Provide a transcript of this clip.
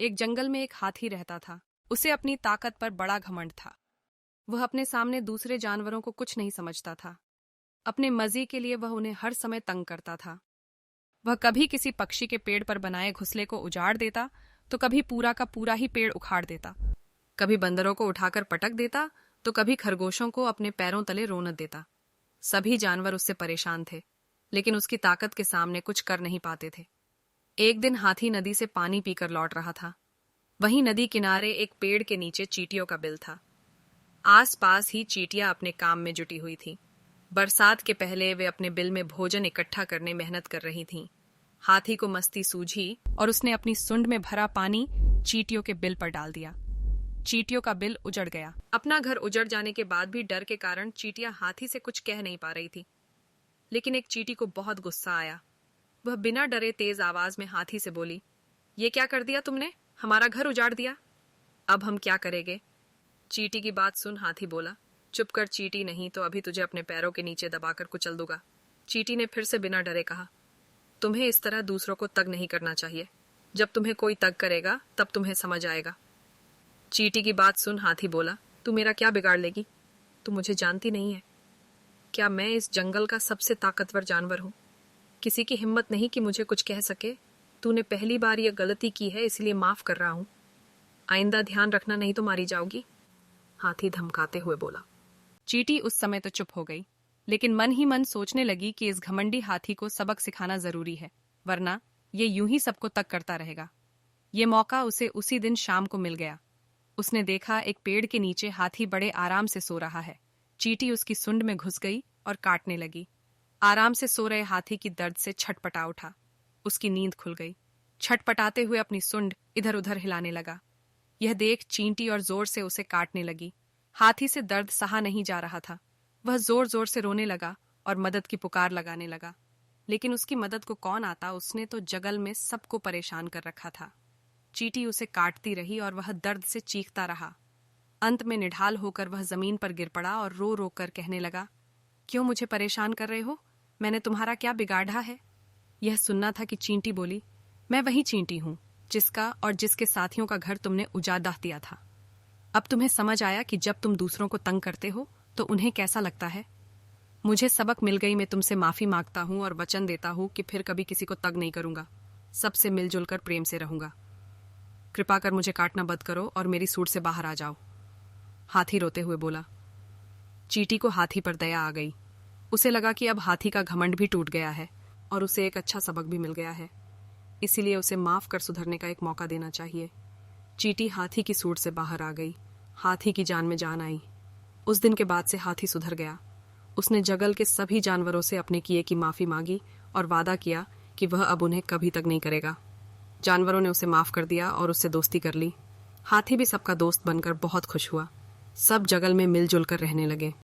एक जंगल में एक हाथी रहता था। उसे अपनी ताकत पर बड़ा घमंड था। वह अपने सामने दूसरे जानवरों को कुछ नहीं समझता था। अपने मजे के लिए वह उन्हें हर समय तंग करता था। वह कभी किसी पक्षी के पेड़ पर बनाए घोंसले को उजाड़ देता, तो कभी पूरा का पूरा ही पेड़ उखाड़ देता। कभी बंदरों को उठाकर पटक देता, तो कभी खरगोशों को अपने पैरों तले रोनत देता। सभी जानवर उससे परेशान थे, लेकिन उसकी ताकत के सामने कुछ कर नहीं पाते थे। एक दिन हाथी नदी से पानी पीकर लौट रहा था। वहीं नदी किनारे एक पेड़ के नीचे चींटियों का बिल था। आसपास ही चींटियां अपने काम में जुटी हुई थीं। बरसात के पहले वे अपने बिल में भोजन इकट्ठा करने मेहनत कर रही थीं। हाथी को मस्ती सूझी और उसने अपनी सुंड में भरा पानी चींटियों के बिल पर डाल दिया। चींटियों का बिल उजड़ गया। अपना घर उजड़ जाने के बाद भी डर के कारण चींटियां हाथी से कुछ कह नहीं पा रही थी। लेकिन एक चींटी को बहुत गुस्सा आया। वह बिना डरे तेज आवाज में हाथी से बोली, ये क्या कर दिया तुमने? हमारा घर उजाड़ दिया। अब हम क्या करेंगे? चींटी की बात सुन हाथी बोला, चुप कर चींटी, नहीं तो अभी तुझे अपने पैरों के नीचे दबाकर कुचल दूंगा। चींटी ने फिर से बिना डरे कहा, तुम्हें इस तरह दूसरों को तंग नहीं करना चाहिए। जब तुम्हें कोई तंग करेगा तब तुम्हें समझ आएगा। चींटी की बात सुन हाथी बोला, तू मेरा क्या बिगाड़ लेगी? तू मुझे जानती नहीं है। क्या मैं इस जंगल का सबसे ताकतवर जानवर हूं? किसी की हिम्मत नहीं कि मुझे कुछ कह सके। तूने पहली बार यह गलती की है, इसलिए माफ कर रहा हूं। आइंदा ध्यान रखना, नहीं तो मारी जाओगी। हाथी धमकाते हुए बोला। चींटी उस समय तो चुप हो गई, लेकिन मन ही मन सोचने लगी कि इस घमंडी हाथी को सबक सिखाना जरूरी है, वरना ये यूं ही सबको तक करता रहेगा। ये मौका उसे उसी दिन शाम को मिल गया। उसने देखा एक पेड़ के नीचे हाथी बड़े आराम से सो रहा है। चींटी उसकी सुंड में घुस गई और काटने लगी। आराम से सो रहे हाथी की दर्द से छटपटा उठा। उसकी नींद खुल गई। छटपटाते हुए अपनी सुंड इधर उधर हिलाने लगा। यह देख चींटी और जोर से उसे काटने लगी। हाथी से दर्द सहा नहीं जा रहा था। वह जोर जोर से रोने लगा और मदद की पुकार लगाने लगा। लेकिन उसकी मदद को कौन आता? उसने तो जंगल में सबको परेशान कर रखा था। चींटी उसे काटती रही और वह दर्द से चीखता रहा। अंत में निढाल होकर वह जमीन पर गिर पड़ा और रो रो कर कहने लगा, क्यों मुझे परेशान कर रहे हो? मैंने तुम्हारा क्या बिगाड़ा है? यह सुनना था कि चींटी बोली, मैं वही चींटी हूं जिसका और जिसके साथियों का घर तुमने उजाड़ दिया था। अब तुम्हें समझ आया कि जब तुम दूसरों को तंग करते हो तो उन्हें कैसा लगता है। मुझे सबक मिल गई। मैं तुमसे माफी मांगता हूं और वचन देता हूं कि फिर कभी किसी को तंग नहीं करूंगा। सबसे मिलजुल कर प्रेम से रहूंगा। कृपा कर मुझे काटना बंद करो और मेरी सूंड से बाहर आ जाओ। हाथी रोते हुए बोला। चींटी को हाथी पर दया आ गई। उसे लगा कि अब हाथी का घमंड भी टूट गया है और उसे एक अच्छा सबक भी मिल गया है, इसीलिए उसे माफ कर सुधरने का एक मौका देना चाहिए। चींटी हाथी की सूंड से बाहर आ गई। हाथी की जान में जान आई। उस दिन के बाद से हाथी सुधर गया। उसने जंगल के सभी जानवरों से अपने किए की माफी मांगी और वादा किया कि वह अब उन्हें कभी तक नहीं करेगा। जानवरों ने उसे माफ कर दिया और उससे दोस्ती कर ली। हाथी भी सबका दोस्त बनकर बहुत खुश हुआ। सब जंगल में मिलजुल कर रहने लगे।